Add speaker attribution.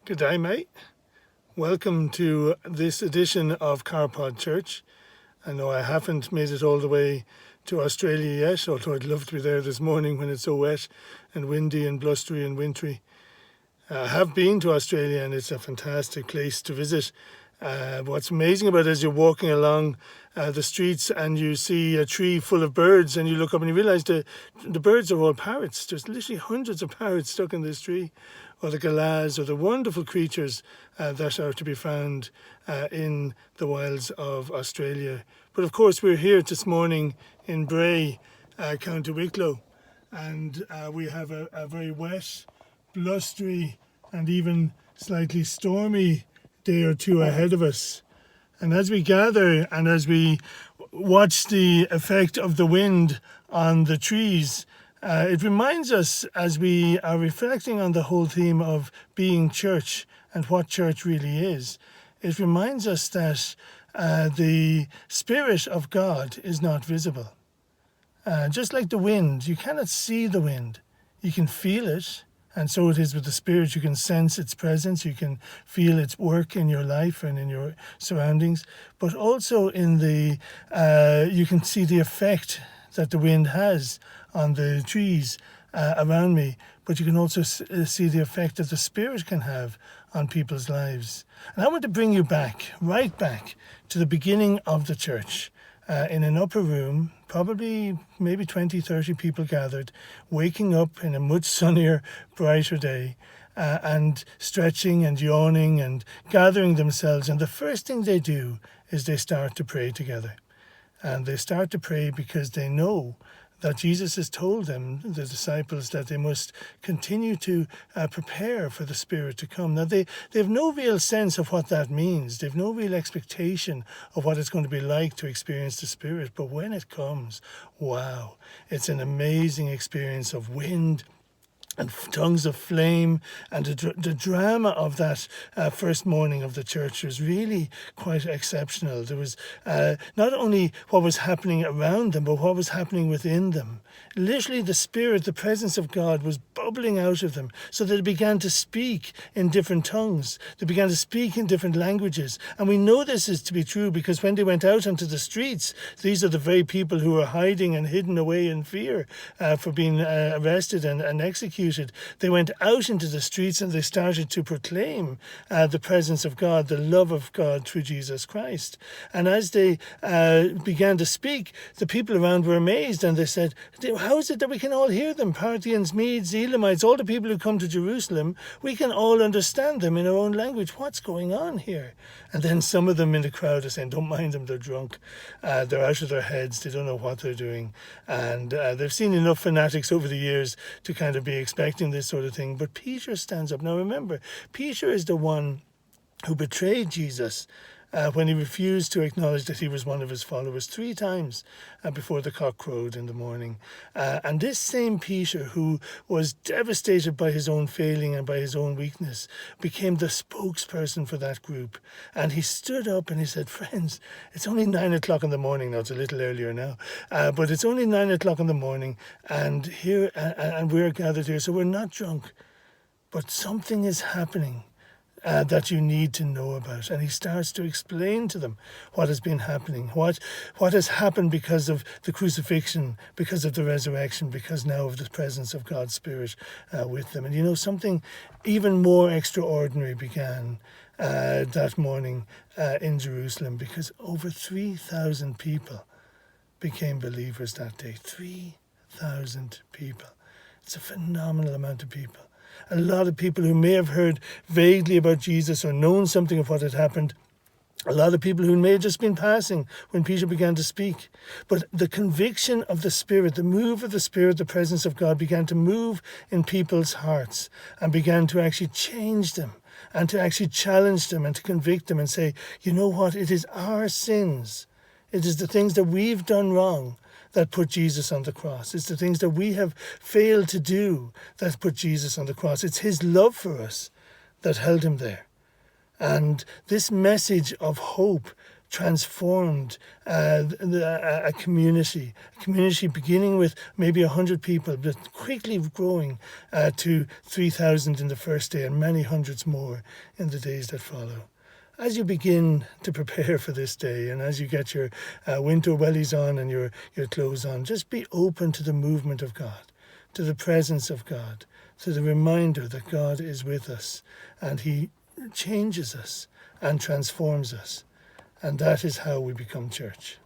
Speaker 1: Good day, mate. Welcome to this edition of Carpod Church. I know I haven't made it all the way to Australia yet, although I'd love to be there this morning when it's so wet and windy and blustery and wintry. I have been to Australia and it's a fantastic place to visit. What's amazing about it is you're walking along the streets and you see a tree full of birds and you look up and you realise the birds are all parrots. There's literally hundreds of parrots stuck in this tree, or the galahs, or the wonderful creatures that are to be found in the wilds of Australia. But of course we're here this morning in Bray, County Wicklow, and we have a very wet, blustery and even slightly stormy day or two ahead of us. And as we gather and as we watch the effect of the wind on the trees, it reminds us, as we are reflecting on the whole theme of being church and what church really is, it reminds us that the Spirit of God is not visible. Just like the wind, you cannot see the wind. You can feel it. And so it is with the Spirit. You can sense its presence. You can feel its work in your life and in your surroundings. But also in you can see the effect that the wind has on the trees around me. But you can also see the effect that the Spirit can have on people's lives. And I want to bring you back, right back, to the beginning of the church. In an upper room, probably maybe 20, 30 people gathered, waking up in a much sunnier, brighter day, and stretching and yawning and gathering themselves. And the first thing they do is they start to pray together. And they start to pray because they know that Jesus has told them, the disciples, that they must continue to prepare for the Spirit to come. Now, they have no real sense of what that means. They have no real expectation of what it's going to be like to experience the Spirit. But when it comes, wow, it's an amazing experience of wind and tongues of flame, and the drama of that first morning of the church was really quite exceptional. There was not only what was happening around them, but what was happening within them. Literally the Spirit, the presence of God was bubbling out of them, so that they began to speak in different tongues. They began to speak in different languages. And we know this is to be true because when they went out onto the streets, these are the very people who were hiding and hidden away in fear for being arrested and executed. They went out into the streets and they started to proclaim the presence of God, the love of God through Jesus Christ. And as they began to speak, the people around were amazed and they said, how is it that we can all hear them? Parthians, Medes, Elamites, all the people who come to Jerusalem, we can all understand them in our own language. What's going on here? And then some of them in the crowd are saying, don't mind them, they're drunk. They're out of their heads. They don't know what they're doing. And they've seen enough fanatics over the years to kind of be expecting this sort of thing. But Peter stands up. Now remember, Peter is the one who betrayed Jesus when he refused to acknowledge that he was one of his followers 3 times before the cock crowed in the morning. And this same Peter, who was devastated by his own failing and by his own weakness, became the spokesperson for that group. And he stood up and he said, friends, it's only 9 o'clock in the morning. Now, it's a little earlier now, but it's only 9 o'clock in the morning, and here and we're gathered here, so we're not drunk. But something is happening that you need to know about. And he starts to explain to them what has been happening, what has happened because of the crucifixion, because of the resurrection, because now of the presence of God's Spirit with them. And you know, something even more extraordinary began that morning in Jerusalem, because over 3,000 people became believers that day. 3,000 people. It's a phenomenal amount of people. A lot of people who may have heard vaguely about Jesus or known something of what had happened. A lot of people who may have just been passing when Peter began to speak. But the conviction of the Spirit, the move of the Spirit, the presence of God began to move in people's hearts and began to actually change them and to actually challenge them and to convict them and say, you know what, it is our sins. It is the things that we've done wrong that put Jesus on the cross. It's the things that we have failed to do that put Jesus on the cross. It's his love for us that held him there. And this message of hope transformed a community beginning with maybe 100 people, but quickly growing to 3,000 in the first day and many hundreds more in the days that follow. As you begin to prepare for this day and as you get your winter wellies on and your clothes on, just be open to the movement of God, to the presence of God, to the reminder that God is with us and he changes us and transforms us. And that is how we become church.